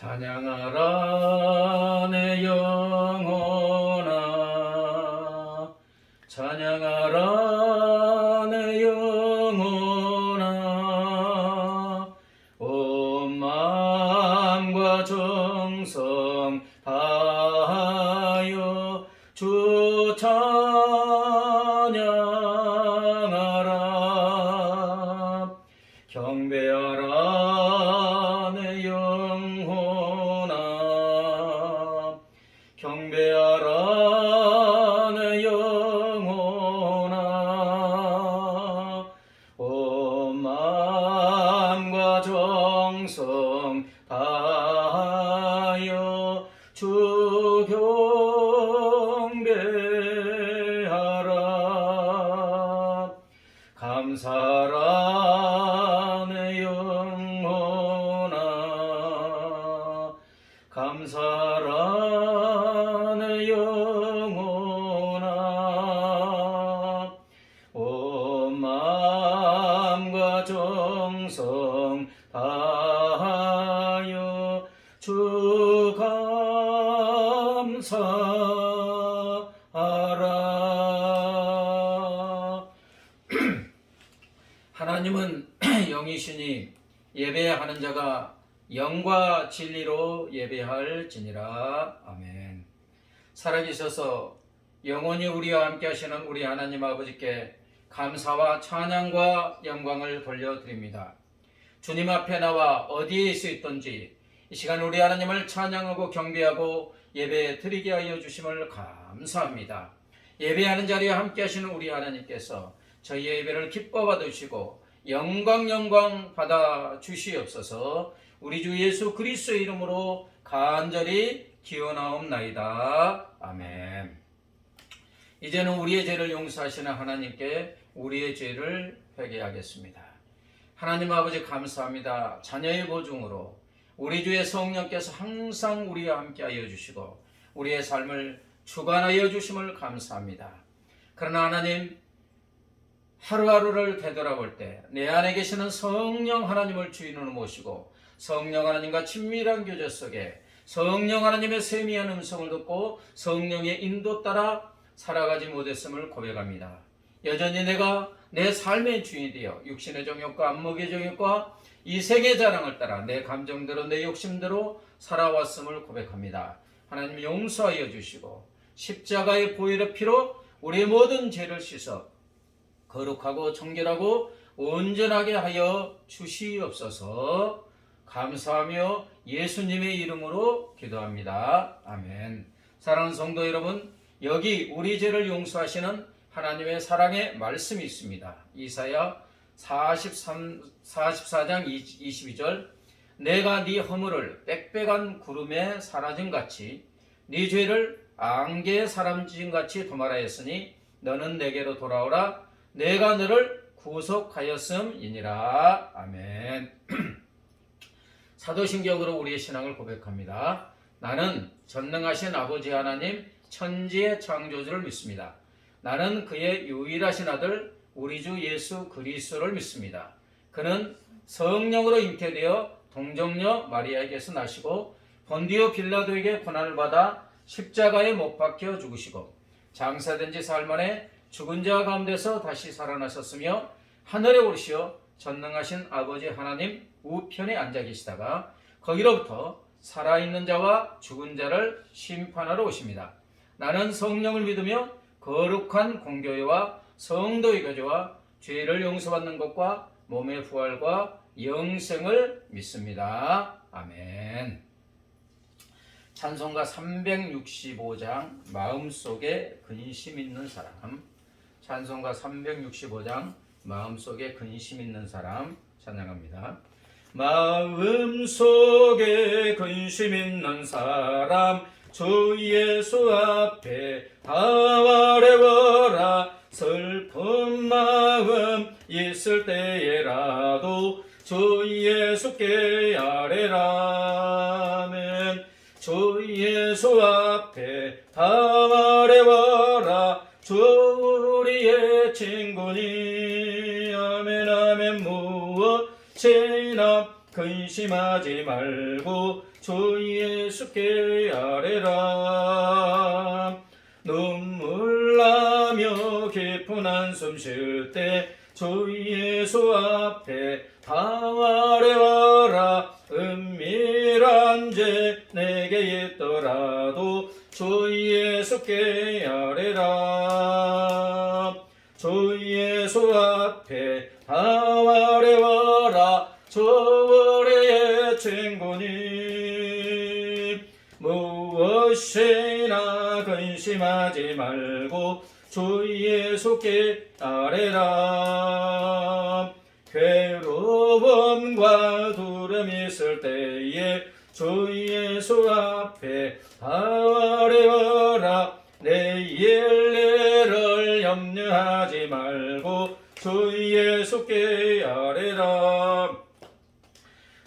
찬양하라 내 영혼아, 찬양하라 내 영혼아, 온 마음과 정성 다하여 주 찬양하라. 경배하라 내 영혼아, 경배하라 내 영혼아, 온 마음과 정성 다하여 주 경배하라. 감사하라 내 영혼아, 감사하라 내 영혼아, 온 마음과 정성 다하여 주 감사하라. 하나님은 영이시니 예배하는 자가 영과 진리로 예배할지니라. 아멘. 살아계셔서 영원히 우리와 함께 하시는 우리 하나님 아버지께 감사와 찬양과 영광을 돌려드립니다. 주님 앞에 나와 어디에 있어 있든지 이 시간 우리 하나님을 찬양하고 경배하고 예배 드리게 하여 주심을 감사합니다. 예배하는 자리에 함께 하시는 우리 하나님께서 저희의 예배를 기뻐 받으시고 영광 받아 주시옵소서. 우리 주 예수 그리스도의 이름으로 간절히 기원하옵나이다. 아멘. 이제는 우리의 죄를 용서하시는 하나님께 우리의 죄를 회개하겠습니다. 하나님 아버지 감사합니다. 자녀의 보증으로 우리 주의 성령께서 항상 우리와 함께 하여 주시고 우리의 삶을 주관하여 주심을 감사합니다. 그러나 하나님, 하루하루를 되돌아볼 때 내 안에 계시는 성령 하나님을 주인으로 모시고 성령 하나님과 친밀한 교제 속에 성령 하나님의 세미한 음성을 듣고 성령의 인도 따라 살아가지 못했음을 고백합니다. 여전히 내가 내 삶의 주인이 되어 육신의 정욕과 안목의 정욕과 이 세계 자랑을 따라 내 감정대로 내 욕심대로 살아왔음을 고백합니다. 하나님 용서하여 주시고 십자가의 보혈의 피로 우리의 모든 죄를 씻어 거룩하고 정결하고 온전하게 하여 주시옵소서. 감사하며 예수님의 이름으로 기도합니다. 아멘. 사랑하는 성도 여러분, 여기 우리 죄를 용서하시는 하나님의 사랑의 말씀이 있습니다. 이사야 44장 22절, 내가 네 허물을 빽빽한 구름에 사라진 같이 네 죄를 안개에 사람진 같이 도말하였으니 너는 내게로 돌아오라. 내가 너를 구속하였음이니라. 아멘. 사도신경으로 우리의 신앙을 고백합니다. 나는 전능하신 아버지 하나님 천지의 창조주를 믿습니다. 나는 그의 유일하신 아들 우리 주 예수 그리스도를 믿습니다. 그는 성령으로 잉태되어 동정녀 마리아에게서 나시고 본디오 빌라도에게 고난을 받아 십자가에 못 박혀 죽으시고 장사된 지 사흘 만에 죽은 자 가운데서 다시 살아나셨으며 하늘에 오르시어 전능하신 아버지 하나님 우편에 앉아 계시다가 거기로부터 살아있는 자와 죽은 자를 심판하러 오십니다. 나는 성령을 믿으며 거룩한 공교회와 성도의 교제와 죄를 용서받는 것과 몸의 부활과 영생을 믿습니다. 아멘. 찬송가 365장 마음속에 근심 있는 사람, 찬송가 365장 마음속에 근심 있는 사람 찬양합니다. 마음속에 근심 있는 사람 주 예수 앞에 다 아뢰어라. 슬픈 마음 있을 때에라도 주 예수께 아뢰라. 아멘. 주 예수 앞에 다 아뢰어라. 주 우리의 친구니. 아멘 아멘. 무엇이나 그 근심하지 말고 주 예수께 아뢰라. 눈물 나며 깊은 한숨 쉴 때 주 예수 앞에 다 아뢰어라. 은밀한 죄 내게 있더라도 주 예수께 아뢰라. 주 예수 앞에 다 아뢰어라. 주 우리의 친구님, 무엇이나 근심하지 말고 주 예수께 아뢰라. 괴로움과 두려움이 있을 때에 주 예수 앞에 아뢰어라. 내일을 염려하지 말고 주 예수께 아뢰라.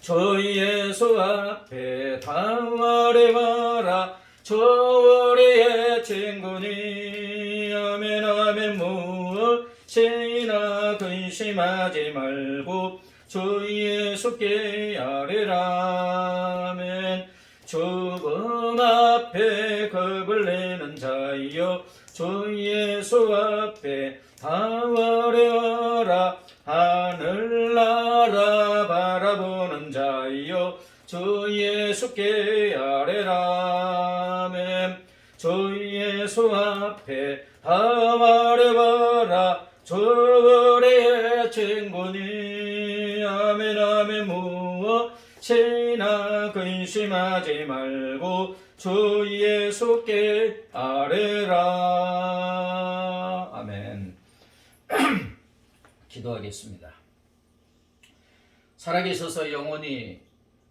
주 예수 앞에 다 아뢰어라. 주 우리의 친구니 아멘 아멘. 무엇이나 근심하지 말고 주 예수께 아뢰라. 아멘. 죽음 앞에 겁을 내는 자여 주 예수 앞에 다 아뢰어라. 하늘나라 바라보는 자여 주 예수께 아뢰라. 아멘. 주 예수 앞에 다 아뢰어라. 주 우리의 친구니 아멘 아멘. 무엇이나 근심하지 말고 주 예수께 아뢰라. 아멘. 기도하겠습니다. 살아계셔서 영원히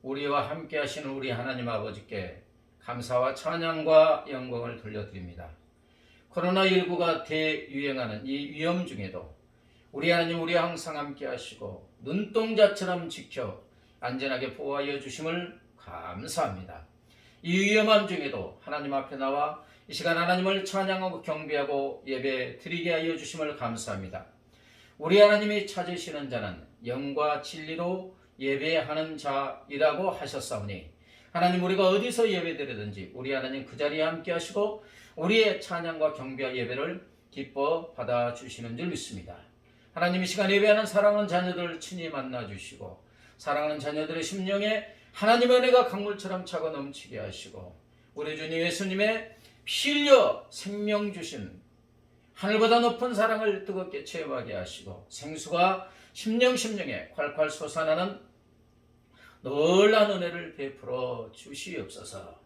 우리와 함께 하시는 우리 하나님 아버지께 감사와 찬양과 영광을 돌려드립니다. 코로나19가 대유행하는 이 위험 중에도 우리 하나님 우리와 항상 함께 하시고 눈동자처럼 지켜 안전하게 보호하여 주심을 감사합니다. 이 위험함 중에도 하나님 앞에 나와 이 시간 하나님을 찬양하고 경배하고 예배 드리게 하여 주심을 감사합니다. 우리 하나님이 찾으시는 자는 영과 진리로 예배하는 자이라고 하셨사오니 하나님 우리가 어디서 예배드리든지 우리 하나님 그 자리에 함께 하시고 우리의 찬양과 경배와 예배를 기뻐 받아주시는 줄 믿습니다. 하나님 이 시간 예배하는 사랑하는 자녀들을 친히 만나주시고 사랑하는 자녀들의 심령에 하나님의 은혜가 강물처럼 차고 넘치게 하시고 우리 주님 예수님의 피 흘려 생명 주신 하늘보다 높은 사랑을 뜨겁게 체험하게 하시고 생수가 심령에 콸콸 솟아나는 놀라운 은혜를 베풀어 주시옵소서.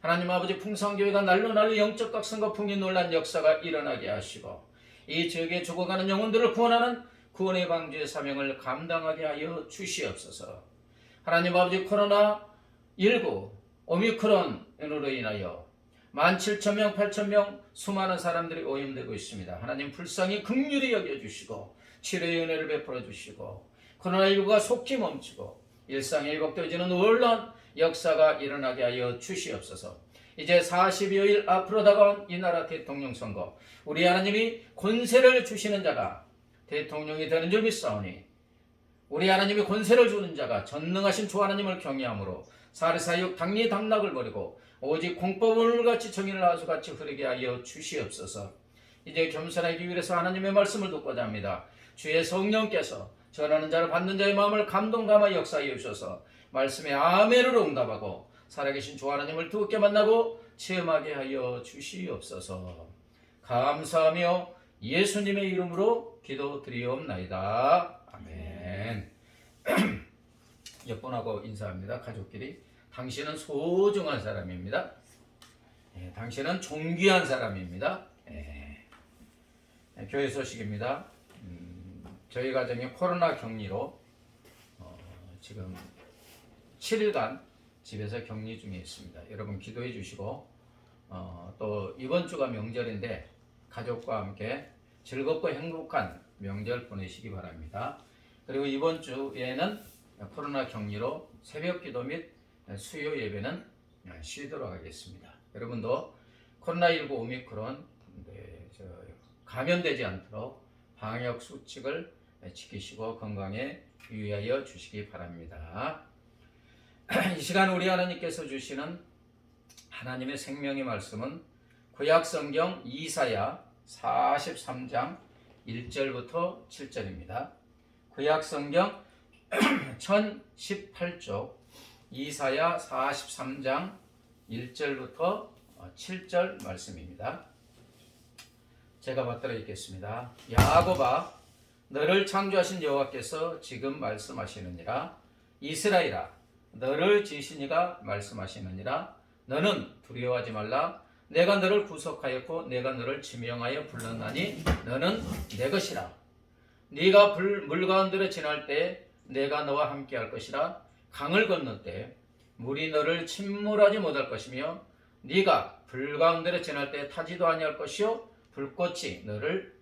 하나님 아버지 풍성교회가 날로 영적 각성과 풍기 놀란 역사가 일어나게 하시고 이 지역에 죽어가는 영혼들을 구원하는 구원의 방주의 사명을 감당하게 하여 주시옵소서. 하나님 아버지 코로나19 오미크론으로 인하여 17,000명 8,000명 수많은 사람들이 오염되고 있습니다. 하나님 불쌍히 긍휼히 여겨주시고 치료의 은혜를 베풀어 주시고 코로나19가 속히 멈추고 일상에 회복되어지는 놀라운 역사가 일어나게 하여 주시옵소서. 이제 40여일 앞으로 다가온 이 나라 대통령 선거 우리 하나님이 권세를 주시는 자가 대통령이 되는 줄 믿사오니 우리 하나님이 권세를 주는 자가 전능하신 주 하나님을 경외함으로 사리사욕 당리당락을 버리고 오직 공법오늘같이 정의를 하수같이 흐르게 하여 주시옵소서. 이제 겸손하기 위해서 하나님의 말씀을 듣고자 합니다. 주의 성령께서 전하는 자를 받는 자의 마음을 감동감아 역사하여 주셔서 말씀에 아멘으로 응답하고 살아계신 주 하나님을 두렵게 만나고 체험하게 하여 주시옵소서. 감사하며 예수님의 이름으로 기도드리옵나이다. 아멘. 옆분하고 인사합니다. 가족끼리. 당신은 소중한 사람입니다. 당신은 존귀한 사람입니다. 교회 소식입니다. 저희 가정이 코로나 격리로 지금 7일간 집에서 격리 중에 있습니다. 여러분 기도해 주시고 또 이번 주가 명절인데 가족과 함께 즐겁고 행복한 명절 보내시기 바랍니다. 그리고 이번 주에는 코로나 격리로 새벽 기도 및 수요 예배는 쉬도록 하겠습니다. 여러분도 코로나19 오미크론 감염되지 않도록 방역 수칙을 지키시고 건강에 유의하여 주시기 바랍니다. 이 시간 우리 하나님께서 주시는 하나님의 생명의 말씀은 구약 성경 이사야 43장 1절부터 7절입니다. 구약 성경 1018쪽 이사야 43장 1절부터 7절 말씀입니다. 제가 받들어 읽겠습니다. 야곱아, 너를 창조하신 여호와께서 지금 말씀하시느니라. 이스라엘아, 너를 지으신 이가 말씀하시느니라. 너는 두려워하지 말라. 내가 너를 구속하였고 내가 너를 지명하여 불렀나니 너는 내 것이라. 네가 물 가운데로 지날 때 내가 너와 함께 할 것이라. 강을 건널 때 물이 너를 침몰하지 못할 것이며 네가 불 가운데로 지날 때 타지도 아니할 것이요 불꽃이 너를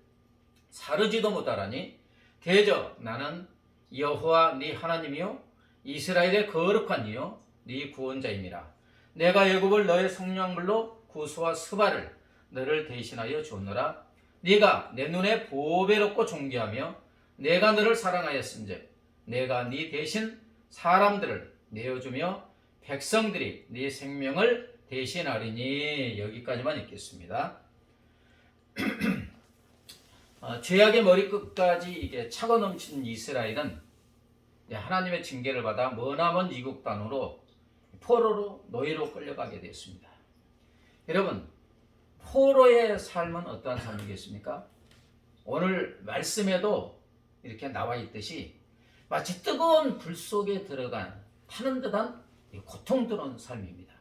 사르지도 못하라니. 대저 나는 여호와 네 하나님이요 이스라엘의 거룩한 이요 네 구원자임이라. 내가 애굽을 너의 성량물로 구수와 스바를 너를 대신하여 줬노라. 네가 내 눈에 보배롭고 존귀하며 내가 너를 사랑하였은즉 내가 네 대신 사람들을 내어주며 백성들이 네 생명을 대신하리니. 여기까지만 읽겠습니다. 죄악의 머리끝까지 이게 차고 넘치는 이스라엘은 하나님의 징계를 받아 머나먼 이국 땅으로 포로로 노예로 끌려가게 되었습니다. 여러분, 포로의 삶은 어떠한 삶이겠습니까? 오늘 말씀에도 이렇게 나와 있듯이 마치 뜨거운 불 속에 들어간 타는 듯한 고통스러운 삶입니다.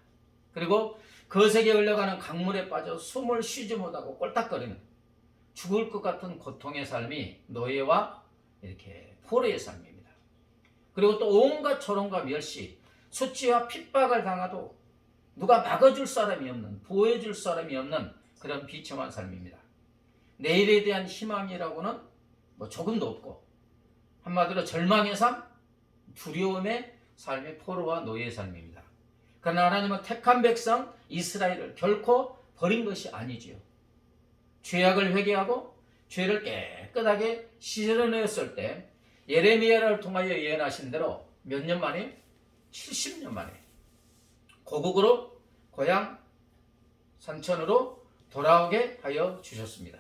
그리고 거세게 흘러가는 강물에 빠져 숨을 쉬지 못하고 꼴딱거리는 죽을 것 같은 고통의 삶이 노예와 이렇게 포로의 삶입니다. 그리고 또 온갖 조롱과 멸시, 수치와 핍박을 당하도 누가 막아줄 사람이 없는, 보호해줄 사람이 없는 그런 비참한 삶입니다. 내일에 대한 희망이라고는 조금도 없고, 한마디로 절망의 삶, 두려움의 삶이 포로와 노예의 삶입니다. 그러나 하나님은 택한 백성 이스라엘을 결코 버린 것이 아니지요. 죄악을 회개하고 죄를 깨끗하게 씻어내었을 때 예레미야를 통하여 예언하신 대로 몇 년 만에? 70년 만에 고국으로 고향 산천으로 돌아오게 하여 주셨습니다.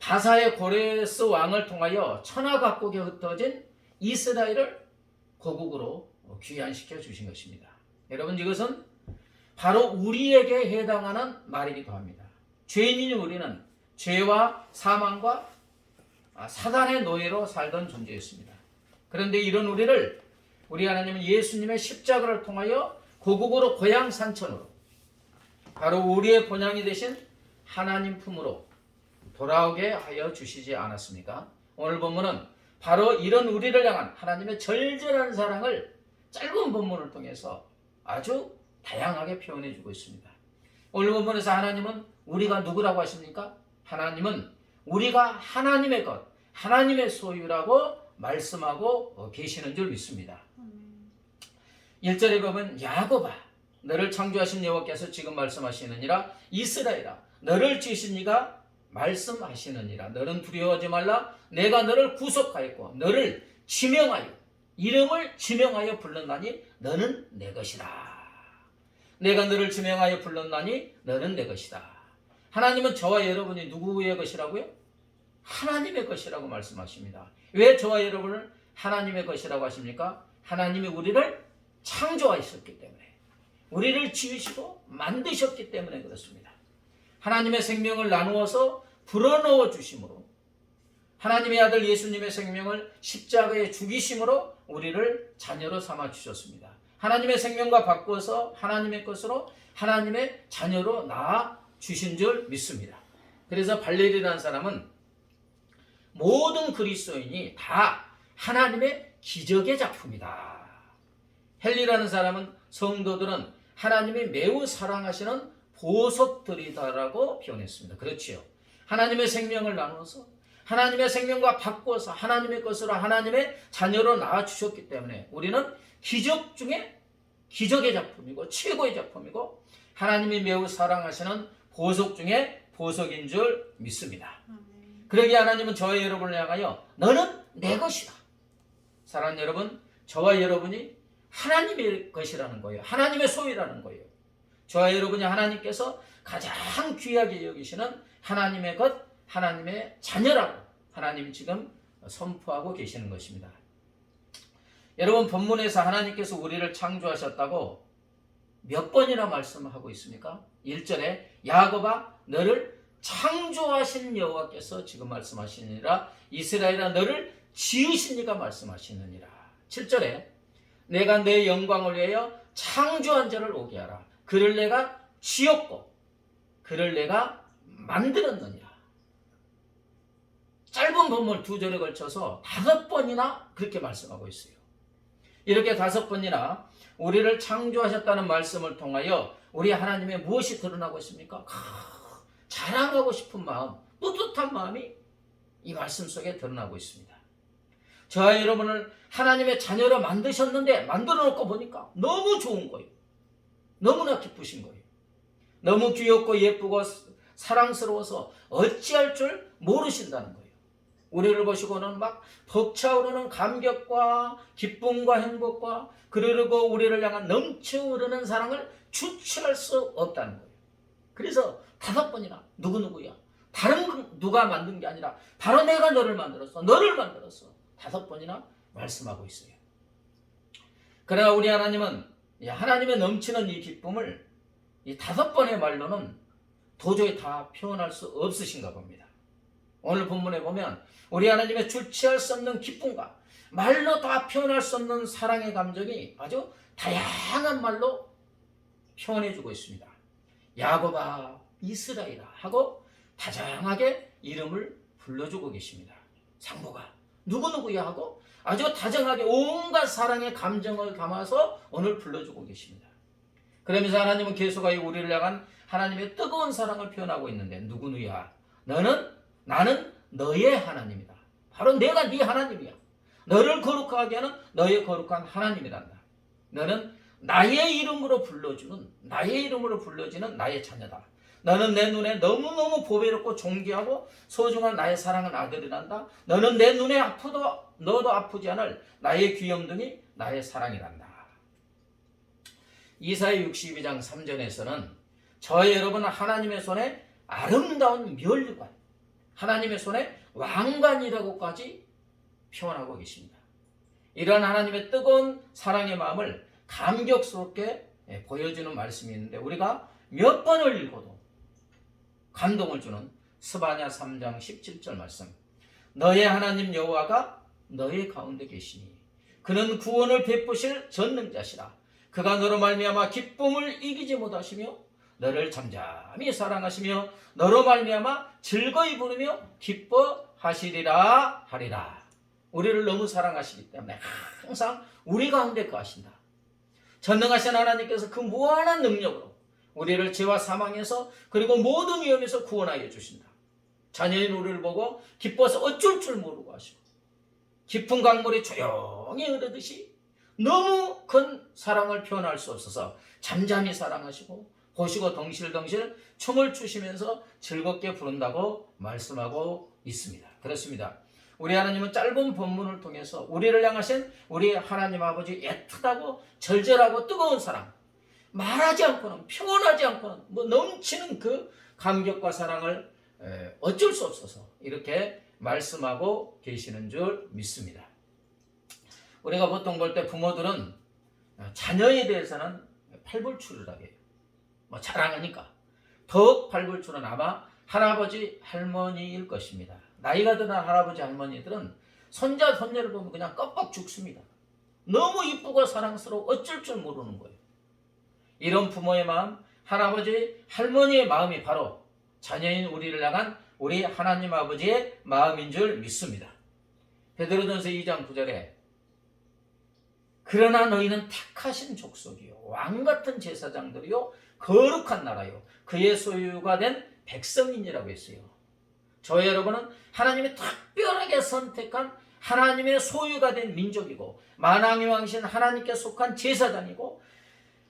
바사의 고레스 왕을 통하여 천하 각국에 흩어진 이스라엘을 고국으로 귀환시켜 주신 것입니다. 여러분, 이것은 바로 우리에게 해당하는 말이기도 합니다. 죄인인 우리는 죄와 사망과 사단의 노예로 살던 존재였습니다. 그런데 이런 우리 하나님은 예수님의 십자가를 통하여 고국으로 고향 산천으로 바로 우리의 본향이 되신 하나님 품으로 돌아오게 하여 주시지 않았습니까? 오늘 본문은 바로 이런 우리를 향한 하나님의 절절한 사랑을 짧은 본문을 통해서 아주 다양하게 표현해 주고 있습니다. 오늘 본문에서 하나님은 우리가 누구라고 하십니까? 하나님은 우리가 하나님의 것, 하나님의 소유라고 말씀하고 계시는 줄 믿습니다. 1절에 보면 야곱아, 너를 창조하신 여호와께서 지금 말씀하시느니라. 이스라엘아, 너를 지으신 이가 말씀하시느니라. 너는 두려워하지 말라. 내가 너를 구속하였고 너를 지명하여 이름을 지명하여 불렀나니 너는 내 것이다. 내가 너를 지명하여 불렀나니 너는 내 것이다. 하나님은 저와 여러분이 누구의 것이라고요? 하나님의 것이라고 말씀하십니다. 왜 저와 여러분을 하나님의 것이라고 하십니까? 하나님이 우리를 창조하셨기 때문에, 우리를 지으시고 만드셨기 때문에 그렇습니다. 하나님의 생명을 나누어서 불어넣어 주심으로, 하나님의 아들 예수님의 생명을 십자가에 죽이심으로 우리를 자녀로 삼아 주셨습니다. 하나님의 생명과 바꾸어서 하나님의 것으로 하나님의 자녀로 낳아 주신 줄 믿습니다. 그래서 발레리라는 사람은 모든 그리스도인이 다 하나님의 기적의 작품이다. 헨리라는 사람은 성도들은 하나님이 매우 사랑하시는 보석들이다라고 표현했습니다. 그렇지요. 하나님의 생명을 나누어서 하나님의 생명과 바꾸어서 하나님의 것으로 하나님의 자녀로 낳아주셨기 때문에 우리는 기적 중에 기적의 작품이고 최고의 작품이고 하나님이 매우 사랑하시는 보석 중에 보석인 줄 믿습니다. 그러기에 하나님은 저와 여러분을 향하여 너는 내 것이다. 사랑하는 여러분, 저와 여러분이 하나님의 것이라는 거예요. 하나님의 소유라는 거예요. 저와 여러분이 하나님께서 가장 귀하게 여기시는 하나님의 것, 하나님의 자녀라고 하나님 지금 선포하고 계시는 것입니다. 여러분, 본문에서 하나님께서 우리를 창조하셨다고 몇 번이나 말씀하고 있습니까? 1절에 야곱아 너를 창조하신 여호와께서 지금 말씀하시느니라. 이스라엘아 너를 지으신 이가 말씀하시느니라. 7절에 내가 내 영광을 위하여 창조한 자를 오게 하라. 그를 내가 지었고 그를 내가 만들었느니라. 짧은 본문 2절에 걸쳐서 5번이나 그렇게 말씀하고 있어요. 이렇게 5번이나 우리를 창조하셨다는 말씀을 통하여 우리 하나님의 무엇이 드러나고 있습니까? 자랑하고 싶은 마음, 뿌듯한 마음이 이 말씀 속에 드러나고 있습니다. 저와 여러분을 하나님의 자녀로 만드셨는데 만들어 놓고 보니까 너무 좋은 거예요. 너무나 기쁘신 거예요. 너무 귀엽고 예쁘고 사랑스러워서 어찌할 줄 모르신다는 거예요. 우리를 보시고는 막 벅차오르는 감격과 기쁨과 행복과 그리고 우리를 향한 넘쳐흐르는 사랑을 주체할 수 없다는 거예요. 그래서 5번이나 누구누구야, 다른 누가 만든 게 아니라 바로 내가 너를 만들었어, 너를 만들었어 5번이나 말씀하고 있어요. 그러나 우리 하나님은 하나님의 넘치는 이 기쁨을 이 5번의 말로는 도저히 다 표현할 수 없으신가 봅니다. 오늘 본문에 보면 우리 하나님의 주체할 수 없는 기쁨과 말로 다 표현할 수 없는 사랑의 감정이 아주 다양한 말로 표현해주고 있습니다. 야곱아 이스라엘아 하고 다정하게 이름을 불러주고 계십니다. 상무가 누구누구야 하고 아주 다정하게 온갖 사랑의 감정을 담아서 오늘 불러주고 계십니다. 그러면서 하나님은 계속하여 우리를 향한 하나님의 뜨거운 사랑을 표현하고 있는데 누구누야 나는 너의 하나님이다. 바로 내가 네 하나님이야. 너를 거룩하게 하는 너의 거룩한 하나님이란다. 너는 나의 이름으로 불러지는 나의 자녀다. 너는 내 눈에 너무너무 보배롭고 존귀하고 소중한 나의 사랑하는 아들이란다. 너는 내 눈에 너도 아프지 않을 나의 귀염둥이 나의 사랑이란다. 이사야 62장 3절에서는 저와 여러분은 하나님의 손에 아름다운 멸류관, 하나님의 손에 왕관이라고까지 표현하고 계십니다. 이러한 하나님의 뜨거운 사랑의 마음을 감격스럽게 보여주는 말씀이 있는데 우리가 몇 번을 읽어도 감동을 주는 스바냐 3장 17절 말씀. 너의 하나님 여호와가 너의 가운데 계시니 그는 구원을 베푸실 전능자시라. 그가 너로 말미암아 기쁨을 이기지 못하시며 너를 잠잠히 사랑하시며 너로 말미암아 즐거이 부르며 기뻐하시리라 하리라. 우리를 너무 사랑하시기 때문에 항상 우리 가운데 거하신다. 전능하신 하나님께서 그 무한한 능력으로 우리를 죄와 사망에서 그리고 모든 위험에서 구원하여 주신다. 자녀인 우리를 보고 기뻐서 어쩔 줄 모르고 하시고 깊은 강물이 조용히 흐르듯이 너무 큰 사랑을 표현할 수 없어서 잠잠히 사랑하시고 보시고 덩실덩실 춤을 추시면서 즐겁게 부른다고 말씀하고 있습니다. 그렇습니다. 우리 하나님은 짧은 본문을 통해서 우리를 향하신 우리 하나님 아버지 애틋하고 절절하고 뜨거운 사랑, 말하지 않고는 표현하지 않고는 넘치는 그 감격과 사랑을 어쩔 수 없어서 이렇게 말씀하고 계시는 줄 믿습니다. 우리가 보통 볼 때 부모들은 자녀에 대해서는 팔불출을 해요. 자랑하니까. 더욱 팔불출은 아마 할아버지 할머니일 것입니다. 나이가 드는 할아버지 할머니들은 손자 손녀를 보면 그냥 껌뻑 죽습니다. 너무 이쁘고 사랑스러워 어쩔 줄 모르는 거예요. 이런 부모의 마음, 할아버지 할머니의 마음이 바로 자녀인 우리를 향한 우리 하나님 아버지의 마음인 줄 믿습니다. 베드로전서 2장 9절에 그러나 너희는 택하신 족속이요 왕같은 제사장들이요 거룩한 나라요 그의 소유가 된 백성인이라고 했어요. 저와 여러분은 하나님이 특별하게 선택한 하나님의 소유가 된 민족이고 만왕의 왕이신 하나님께 속한 제사장이고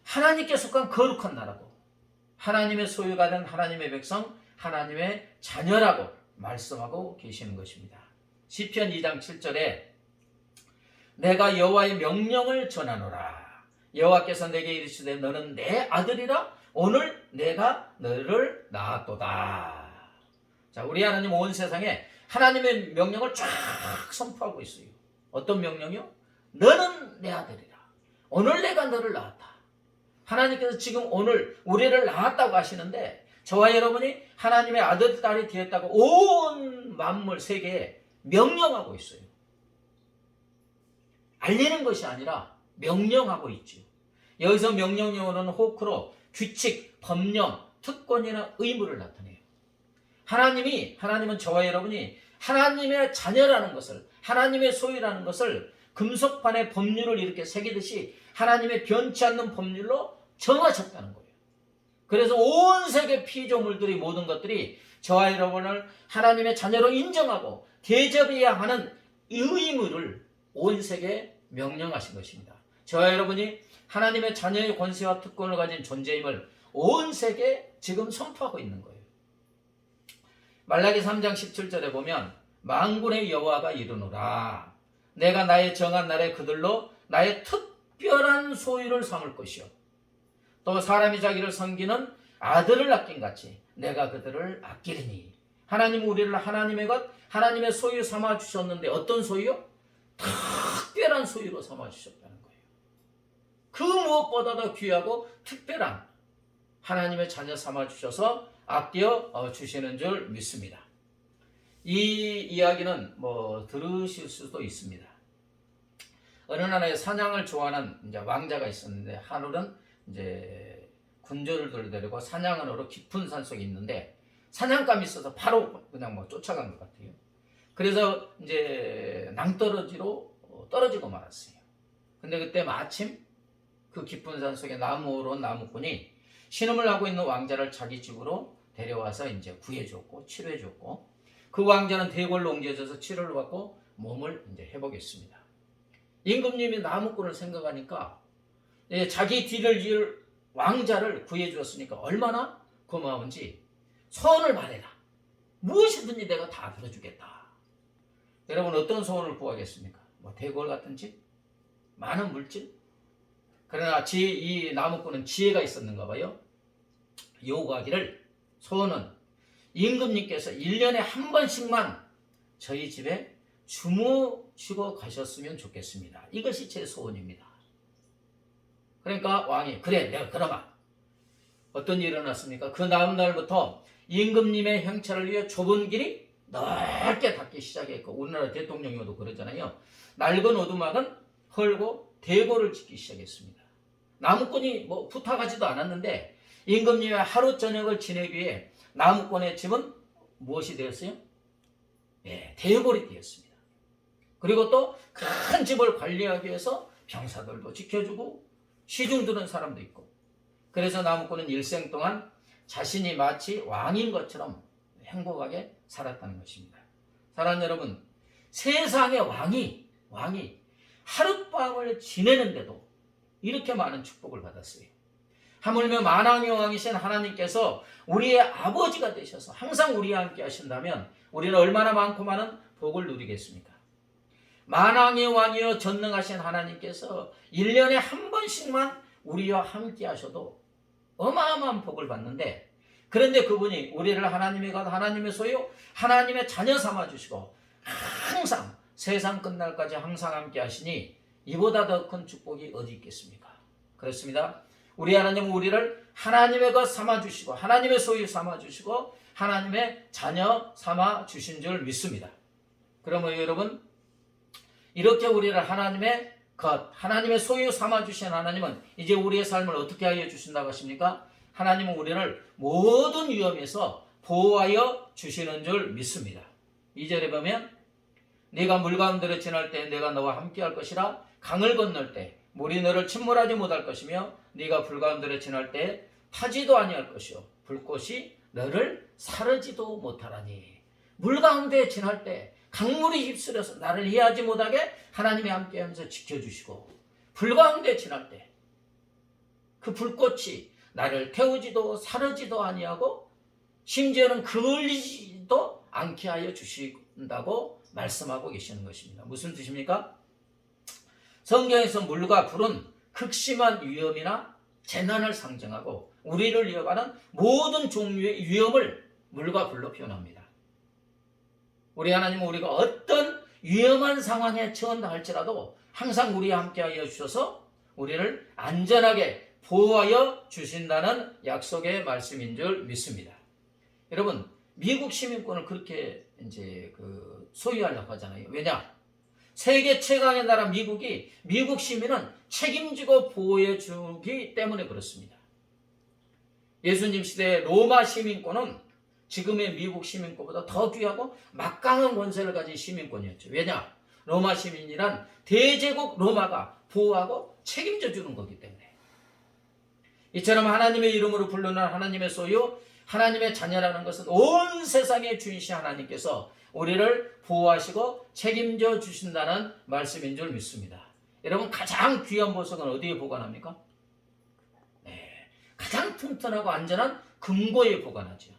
하나님께 속한 거룩한 나라고 하나님의 소유가 된 하나님의 백성, 하나님의 자녀라고 말씀하고 계시는 것입니다. 시편 2장 7절에 내가 여호와의 명령을 전하노라. 여호와께서 내게 이르시되 너는 내 아들이라 오늘 내가 너를 낳았도다. 자, 우리 하나님 온 세상에 하나님의 명령을 쫙 선포하고 있어요. 어떤 명령이요? 너는 내 아들이라. 오늘 내가 너를 낳았다. 하나님께서 지금 오늘 우리를 낳았다고 하시는데 저와 여러분이 하나님의 아들, 딸이 되었다고 온 만물 세계에 명령하고 있어요. 알리는 것이 아니라 명령하고 있죠. 여기서 명령용어는 호크로 규칙, 법령, 특권이나 의무를 나타내요. 하나님은 저와 여러분이 하나님의 자녀라는 것을, 하나님의 소유라는 것을 금속판에 법률을 이렇게 새기듯이 하나님의 변치 않는 법률로 정하셨다는 거예요. 그래서 온 세계 피조물들이 모든 것들이 저와 여러분을 하나님의 자녀로 인정하고 대접해야 하는 의무를 온 세계에 명령하신 것입니다. 저와 여러분이 하나님의 자녀의 권세와 특권을 가진 존재임을 온 세계에 지금 선포하고 있는 거예요. 말라기 3장 17절에 보면 만군의 여호와가 이르노라 내가 나의 정한 날에 그들로 나의 특별한 소유를 삼을 것이요 또 사람이 자기를 섬기는 아들을 아낀 같이 내가 그들을 아끼리니. 하나님은 우리를 하나님의 것, 하나님의 소유 삼아 주셨는데 어떤 소유요? 특별한 소유로 삼아 주셨다는 거예요. 그 무엇보다도 귀하고 특별한 하나님의 자녀 삼아 주셔서 아껴 주시는 줄 믿습니다. 이 이야기는 들으실 수도 있습니다. 어느 나라에 사냥을 좋아하는 이제 왕자가 있었는데 하루는 이제 군주를 데리고 사냥하러 깊은 산 속에 있는데 사냥감이 있어서 바로 그냥 쫓아간 것 같아요. 그래서 이제 낭떠러지로 떨어지고 말았어요. 근데 그때 마침 그 깊은 산 속에 나무로 나무꾼이 신음을 하고 있는 왕자를 자기 집으로 데려와서 이제 구해줬고 치료해줬고 그 왕자는 대궐로 옮겨져서 치료를 받고 몸을 이제 회복했습니다. 임금님이 나무꾼을 생각하니까 자기 뒤를 이을 왕자를 구해주었으니까 얼마나 고마운지 소원을 말해라. 무엇이든지 내가 다 들어주겠다. 여러분 어떤 소원을 구하겠습니까? 대궐 같은 집? 많은 물질? 그러나 이 나무꾼은 지혜가 있었는가 봐요. 요구하기를 소원은 임금님께서 1년에 한 번씩만 저희 집에 주무시고 가셨으면 좋겠습니다. 이것이 제 소원입니다. 그러니까 왕이 그래 내가 그러면 어떤 일이 일어났습니까? 그 다음 날부터 임금님의 행차를 위해 좁은 길이 넓게 닫기 시작했고 우리나라 대통령도 그러잖아요. 낡은 오두막은 헐고 대궐을 짓기 시작했습니다. 나무꾼이 부탁하지도 않았는데 임금님의 하루 저녁을 지내기 위해 나무꾼의 집은 무엇이 되었어요? 대궐이 되었습니다. 그리고 또 큰 집을 관리하기 위해서 병사들도 지켜주고 시중 드는 사람도 있고 그래서 나무꾼은 일생 동안 자신이 마치 왕인 것처럼 행복하게 살았다는 것입니다. 사랑하는 여러분, 세상의 왕이 하룻밤을 지내는데도 이렇게 많은 축복을 받았어요. 하물며 만왕의 왕이신 하나님께서 우리의 아버지가 되셔서 항상 우리와 함께 하신다면 우리는 얼마나 많고 많은 복을 누리겠습니까? 만왕의 왕이여 전능하신 하나님께서 1년에 한 번씩만 우리와 함께 하셔도 어마어마한 복을 받는데 그런데 그분이 우리를 하나님의 것, 하나님의 소유, 하나님의 자녀 삼아주시고 항상 세상 끝날까지 항상 함께 하시니 이보다 더 큰 축복이 어디 있겠습니까? 그렇습니다. 우리 하나님은 우리를 하나님의 것 삼아주시고 하나님의 소유 삼아주시고 하나님의 자녀 삼아주신 줄 믿습니다. 그러면 여러분 이렇게 우리를 하나님의 것, 하나님의 소유 삼아주신 하나님은 이제 우리의 삶을 어떻게 하여 주신다고 하십니까? 하나님은 우리를 모든 위험에서 보호하여 주시는 줄 믿습니다. 2절에 보면 네가 물 가운데로 지날 때 내가 너와 함께 할 것이라 강을 건널 때 물이 너를 침몰하지 못할 것이며 네가 불 가운데로 지날 때 타지도 아니할 것이요 불꽃이 너를 사르지도 못하라니. 물 가운데 지날 때 강물이 휩쓸려서 나를 이해하지 못하게 하나님이 함께하면서 지켜주시고 불 가운데 지날 때 그 불꽃이 나를 태우지도 사르지도 아니하고 심지어는 그을리지도 않게 하여 주신다고 말씀하고 계시는 것입니다. 무슨 뜻입니까? 성경에서 물과 불은 극심한 위험이나 재난을 상징하고 우리를 이어가는 모든 종류의 위험을 물과 불로 표현합니다. 우리 하나님은 우리가 어떤 위험한 상황에 처한다 할지라도 항상 우리와 함께하여 주셔서 우리를 안전하게 보호하여 주신다는 약속의 말씀인 줄 믿습니다. 여러분, 미국 시민권을 그렇게 이제 소유하려고 하잖아요. 왜냐? 세계 최강의 나라 미국이 미국 시민은 책임지고 보호해 주기 때문에 그렇습니다. 예수님 시대의 로마 시민권은 지금의 미국 시민권보다 더 귀하고 막강한 권세를 가진 시민권이었죠. 왜냐? 로마 시민이란 대제국 로마가 보호하고 책임져 주는 거기 때문에. 이처럼 하나님의 이름으로 부르는 하나님의 소유, 하나님의 자녀라는 것은 온 세상의 주인이신 하나님께서 우리를 보호하시고 책임져 주신다는 말씀인 줄 믿습니다. 여러분, 가장 귀한 보석은 어디에 보관합니까? 네, 가장 튼튼하고 안전한 금고에 보관하죠.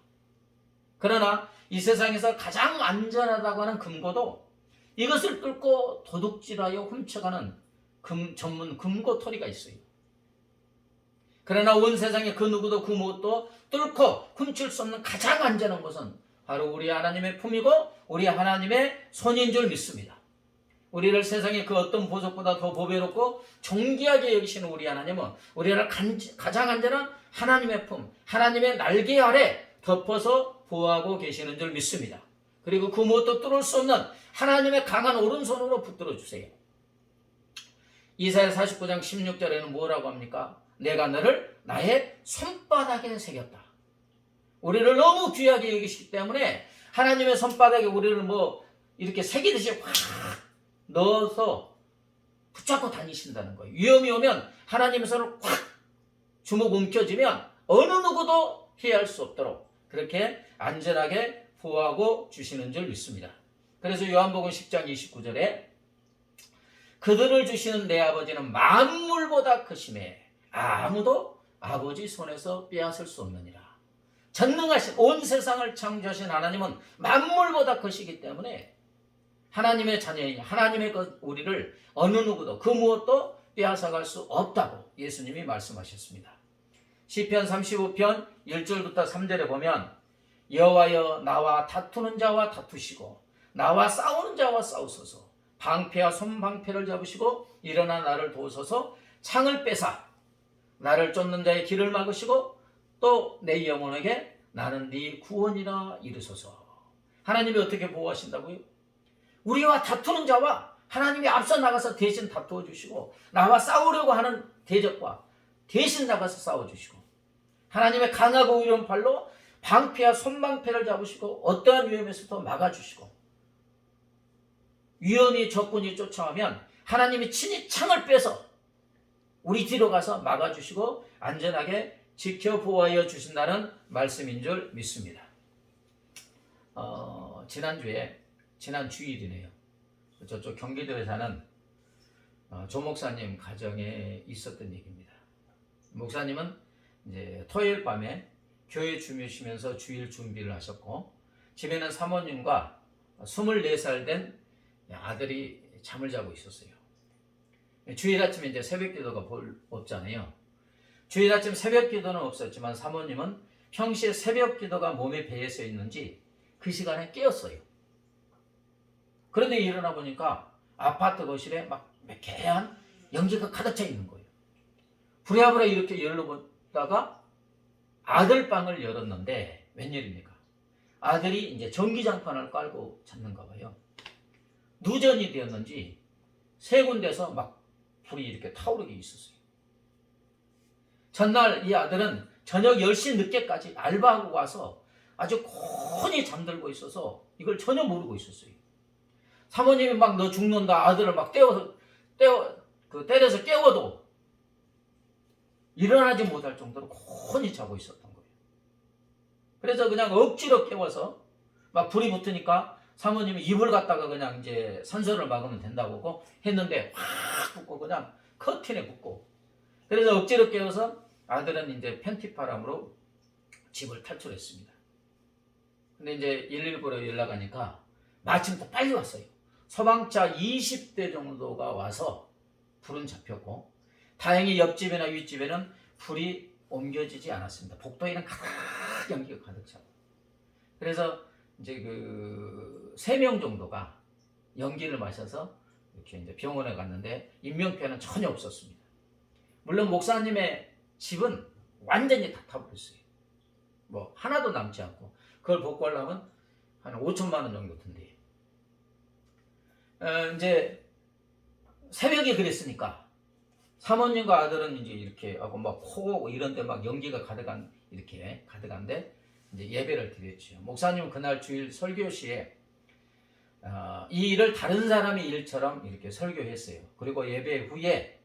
그러나 이 세상에서 가장 안전하다고 하는 금고도 이것을 뚫고 도둑질하여 훔쳐가는 전문 금고털이가 있어요. 그러나 온 세상에 그 누구도 그 무엇도 뚫고 훔칠 수 없는 가장 안전한 것은 바로 우리 하나님의 품이고 우리 하나님의 손인 줄 믿습니다. 우리를 세상의 그 어떤 보석보다 더 보배롭고 존귀하게 여기시는 우리 하나님은 우리를 가장 안전한 하나님의 품, 하나님의 날개 아래 덮어서 보호하고 계시는 줄 믿습니다. 그리고 그 무엇도 뚫을 수 없는 하나님의 강한 오른손으로 붙들어 주세요. 이사야 49장 16절에는 뭐라고 합니까? 내가 너를 나의 손바닥에 새겼다. 우리를 너무 귀하게 여기시기 때문에 하나님의 손바닥에 우리를 이렇게 새기듯이 확 넣어서 붙잡고 다니신다는 거예요. 위험이 오면 하나님의 손을 확 주먹 움켜쥐면 어느 누구도 피할 수 없도록 그렇게 안전하게 보호하고 주시는 줄 믿습니다. 그래서 요한복음 10장 29절에 그들을 주시는 내 아버지는 만물보다 크심에 아무도 아버지 손에서 빼앗을 수 없느니라. 전능하신 온 세상을 창조하신 하나님은 만물보다 크시기 때문에 하나님의 자녀인 하나님의 우리를 어느 누구도 그 무엇도 빼앗아갈 수 없다고 예수님이 말씀하셨습니다. 시편 35편 1절부터 3절에 보면 여호와여 나와 다투는 자와 다투시고 나와 싸우는 자와 싸우소서. 방패와 손방패를 잡으시고 일어나 나를 도우소서. 창을 빼사 나를 쫓는 자의 길을 막으시고 또 내 영혼에게 나는 네 구원이라 이르소서. 하나님이 어떻게 보호하신다고요? 우리와 다투는 자와 하나님이 앞서 나가서 대신 다투어 주시고 나와 싸우려고 하는 대적과 대신 나가서 싸워주시고 하나님의 강하고 의로운 팔로 방패와 손방패를 잡으시고 어떠한 위험에서도 막아주시고 위험이 적군이 쫓아오면 하나님이 친히 창을 빼서 우리 뒤로 가서 막아주시고 안전하게 지켜 보호하여 주신다는 말씀인 줄 믿습니다. 지난 주일이네요. 저쪽 경기도에 사는 조 목사님 가정에 있었던 얘기입니다. 목사님은 이제 토요일 밤에 교회 주무시면서 주일 준비를 하셨고 집에는 사모님과 24살 된 아들이 잠을 자고 있었어요. 주일 아침에 이제 새벽 기도가 없잖아요. 주일 아침 새벽 기도는 없었지만 사모님은 평시에 새벽 기도가 몸에 배에서 있는지 그 시간에 깨었어요. 그런데 일어나 보니까 아파트 거실에 막 매캐한 연기가 가득 차 있는 거예요. 부랴부랴 이렇게 열어보다가 아들 방을 열었는데 웬일입니까? 아들이 이제 전기장판을 깔고 잤는가 봐요. 누전이 되었는지 세 군데서 막 불이 이렇게 타오르게 있었어요. 전날 이 아들은 저녁 10시 늦게까지 알바하고 와서 아주 곤히 잠들고 있어서 이걸 전혀 모르고 있었어요. 사모님이 막 너 죽는다 아들을 막 때려서 깨워도 일어나지 못할 정도로 곤히 자고 있었던 거예요. 그래서 그냥 억지로 깨워서 막 불이 붙으니까 사모님이 이불 갖다가 그냥 이제 산소를 막으면 된다고 했는데 확 붙고 그냥 커튼에 붙고 그래서 억지로 깨워서 아들은 이제 팬티바람으로 집을 탈출했습니다. 근데 이제 119로 연락하니까 마침 또 빨리 왔어요. 소방차 20대 정도가 와서 불은 잡혔고 다행히 옆집이나 윗집에는 불이 옮겨지지 않았습니다. 복도에는 가득 연기가 가득 차고. 그래서 이제 그 3명 정도가 연기를 마셔서 이렇게 이제 병원에 갔는데 인명피해는 전혀 없었습니다. 물론 목사님의 집은 완전히 다 타버렸어요. 뭐 하나도 남지 않고 그걸 복구하려면 한 5천만 원 정도 든대요. 이제 새벽에 그랬으니까 사모님과 아들은 이제 이렇게 하고 막 코 이런 데 막 연기가 이렇게 가득한데 이제 예배를 드렸죠. 목사님은 그날 주일 설교 시에 이 일을 다른 사람의 일처럼 이렇게 설교했어요. 그리고 예배 후에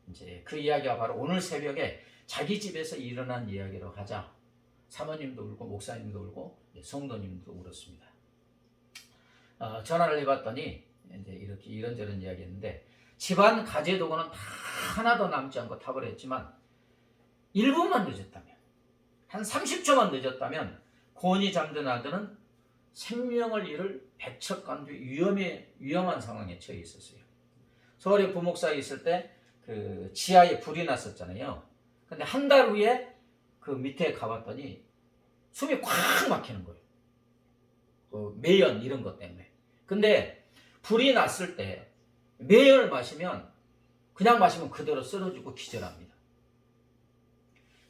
이제 그 이야기가 바로 오늘 새벽에 자기 집에서 일어난 이야기로 하자 사모님도 울고 목사님도 울고 성도님도 울었습니다. 전화를 해봤더니 이제 이렇게 이런저런 이야기했는데 집안 가재도구는 다 하나도 남지 않고 타버렸지만 1분만 늦었다면 한 30초만 늦었다면 곤히 잠든 아들은 생명을 잃을 백척간도 위험한 상황에 처해 있었어요. 서울에 부목사에 있을 때 그 지하에 불이 났었잖아요. 근데 한 달 후에 그 밑에 가봤더니 숨이 꽉 막히는 거예요. 그 매연 이런 것 때문에. 근데 불이 났을 때 매연을 마시면 그냥 마시면 그대로 쓰러지고 기절합니다.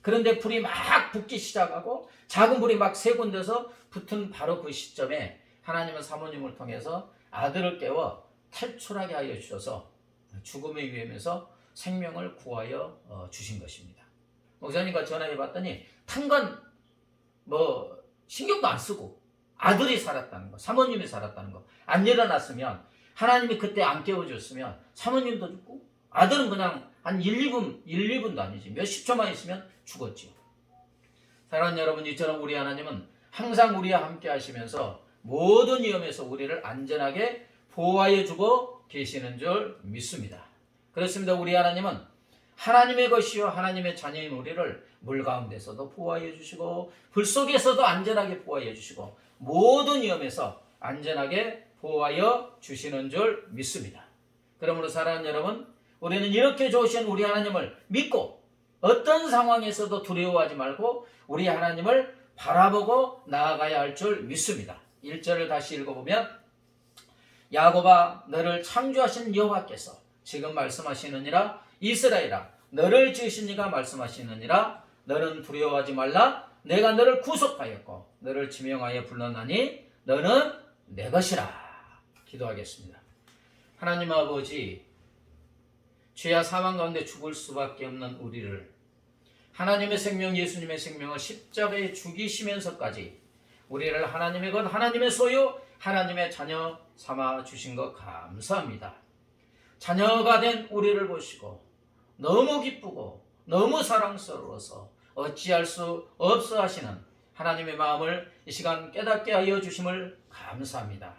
그런데 불이 막 붙기 시작하고 작은 불이 막 세 군데서 붙은 바로 그 시점에 하나님은 사모님을 통해서 아들을 깨워 탈출하게 하여 주셔서 죽음의 위험에서 생명을 구하여 주신 것입니다. 목사님과 전화해 봤더니 탄 건 뭐 신경도 안 쓰고 아들이 살았다는 거, 사모님이 살았다는 거 안 일어났으면 하나님이 그때 안 깨워줬으면 사모님도 죽고 아들은 그냥 한 1-2분도 아니지 몇십 초만 있으면 죽었지요. 사랑하는 여러분, 이처럼 우리 하나님은 항상 우리와 함께 하시면서 모든 위험에서 우리를 안전하게 보호하여 주고 계시는 줄 믿습니다. 그렇습니다. 우리 하나님은 하나님의 것이요 하나님의 자녀인 우리를 물 가운데서도 보호하여 주시고 불 속에서도 안전하게 보호하여 주시고 모든 위험에서 안전하게 보호하여 주시는 줄 믿습니다. 그러므로 사랑하는 여러분, 우리는 이렇게 좋으신 우리 하나님을 믿고 어떤 상황에서도 두려워하지 말고 우리 하나님을 바라보고 나아가야 할 줄 믿습니다. 1절을 다시 읽어보면 야곱아 너를 창조하신 여호와께서 지금 말씀하시느니라 이스라엘아 너를 지으신 이가 말씀하시느니라 너는 두려워하지 말라 내가 너를 구속하였고 너를 지명하여 불렀나니 너는 내 것이라. 기도하겠습니다. 하나님 아버지, 죄와 사망 가운데 죽을 수밖에 없는 우리를 하나님의 생명 예수님의 생명을 십자가에 죽이시면서까지 우리를 하나님의 것 하나님의 소유 하나님의 자녀 삼아 주신 것 감사합니다. 자녀가 된 우리를 보시고 너무 기쁘고 너무 사랑스러워서 어찌할 수 없어 하시는 하나님의 마음을 이 시간 깨닫게 하여 주심을 감사합니다.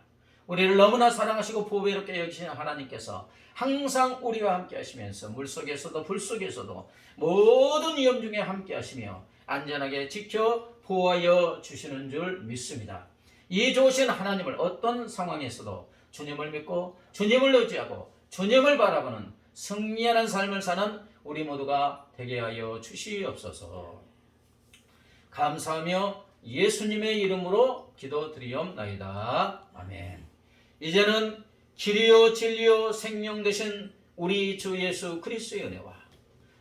우리를 너무나 사랑하시고 보배롭게 여기시는 하나님께서 항상 우리와 함께 하시면서 물속에서도 불속에서도 모든 위험 중에 함께 하시며 안전하게 지켜 보호하여 주시는 줄 믿습니다. 이 좋으신 하나님을 어떤 상황에서도 주님을 믿고 주님을 의지하고 주님을 바라보는 승리하는 삶을 사는 우리 모두가 되게 하여 주시옵소서. 감사하며 예수님의 이름으로 기도드리옵나이다. 아멘. 이제는 길이요 진리요 생명 되신 우리 주 예수 그리스도의 은혜와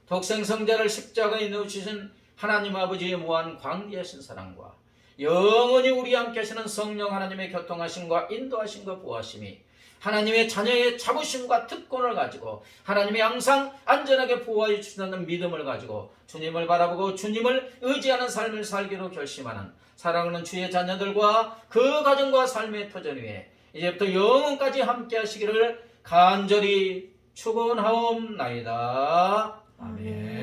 독생성자를 십자가에 넣으시신 하나님 아버지의 무한 광대하신 사랑과 영원히 우리 함께 하시는 성령 하나님의 교통하심과 인도하심과 보호하심이 하나님의 자녀의 자부심과 특권을 가지고 하나님이 항상 안전하게 보호하여 주신다는 믿음을 가지고 주님을 바라보고 주님을 의지하는 삶을 살기로 결심하는 사랑하는 주의 자녀들과 그 가정과 삶의 터전 위에 이제부터 영원까지 함께 하시기를 간절히 축원하옵나이다. 아멘.